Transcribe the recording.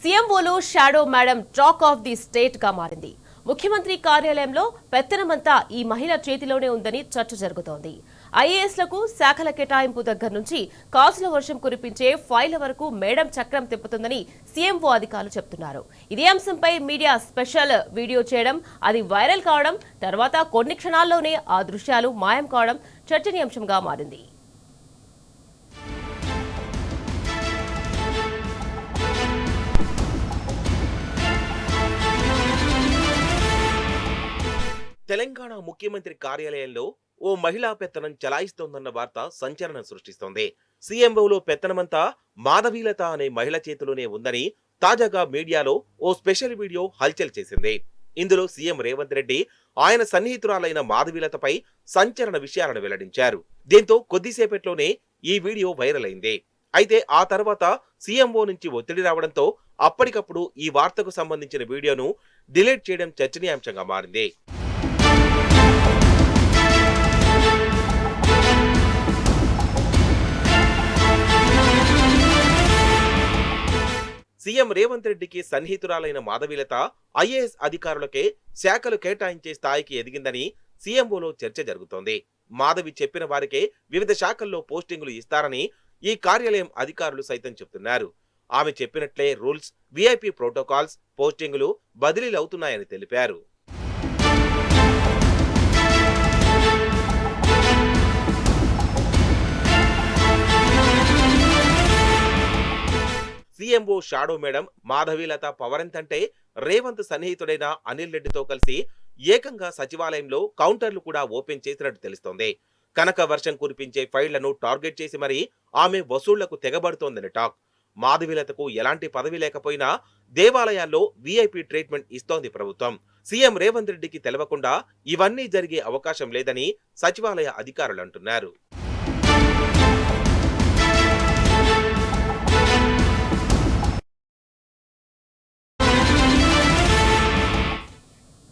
సీఎంఓలో shadow madam talk of the state గా మారింది. ముఖ్యమంత్రి కార్యాలయంలో పెత్తనమంతా ఈ మహిళ చేతిలోనే ఉందని చర్చ జరుగుతోంది. ఐఏఎస్లకు శాఖల కేటాయింపు దగ్గర నుంచి కాసుల వర్షం కురిపించే ఫైళ్ల వరకు మేడం చక్రం తిప్పుతుందని సీఎంఓ అధికారులు చెబుతున్నారు. ఇదే అంశంపై మీడియా స్పెషల్ వీడియో చేయడం, అది వైరల్ కావడం, తర్వాత కొన్ని క్షణాల్లోనే ఆ దృశ్యాలు మాయం కావడం చర్చనీయాంశంగా మారింది. తెలంగాణ ముఖ్యమంత్రి కార్యాలయంలో ఓ మహిళా పెత్తనం చలాయిస్తోందన్న వార్త సంచలనం సృష్టిస్తోంది. సీఎంఓలో పెత్తనమంతా మాధవీలత అనే మహిళ చేతిలోనే ఉందని తాజాగా మీడియాలో ఓ స్పెషల్ వీడియో హల్చల్ చేసింది. ఇందులో సీఎం రేవంత్ రెడ్డి ఆయన సన్నిహితురాలైన మాధవీలతపై సంచలన విషయాలను వెల్లడించారు. దీంతో కొద్దిసేపట్లోనే ఈ వీడియో వైరల్ అయింది. అయితే ఆ తర్వాత సీఎంఓ నుంచి ఒత్తిడి రావడంతో అప్పటికప్పుడు ఈ వార్తకు సంబంధించిన వీడియోను డిలీట్ చేయడం చర్చనీయాంశంగా మారింది. సీఎం రేవంత్ రెడ్డికి సన్నిహితురాలైన మాధవీలత ఐఏఎస్ అధికారులకే శాఖలు కేటాయించే స్థాయికి ఎదిగిందని సీఎంఓలో చర్చ జరుగుతోంది. మాధవి చెప్పిన వారికే వివిధ శాఖల్లో పోస్టింగులు ఇస్తారని ఈ కార్యాలయం అధికారులు సైతం చెబుతున్నారు. ఆమె చెప్పినట్లే రూల్స్, వీఐపీ ప్రోటోకాల్స్, పోస్టింగులు బదిలీలవుతున్నాయని తెలిపారు. సీఎంఓ షాడో మేడం మాధవీలత పవరెంతంటే రేవంత్ సన్నిహితుడైన అనిల్ రెడ్డితో కలిసి ఏకంగా సచివాలయంలో కౌంటర్లు కూడా ఓపెన్ చేసినట్టు తెలుస్తోంది. కనక వర్షం కురిపించే ఫైళ్లను టార్గెట్ చేసి మరీ ఆమె వసూళ్లకు తెగబడుతోందని టాక్. మాధవీలతకు ఎలాంటి పదవి లేకపోయినా దేవాలయాల్లో వీఐపీ ట్రీట్మెంట్ ఇస్తోంది ప్రభుత్వం. సీఎం రేవంత్ రెడ్డికి తెలవకుండా ఇవన్నీ జరిగే అవకాశం లేదని సచివాలయ అధికారులు అంటున్నారు.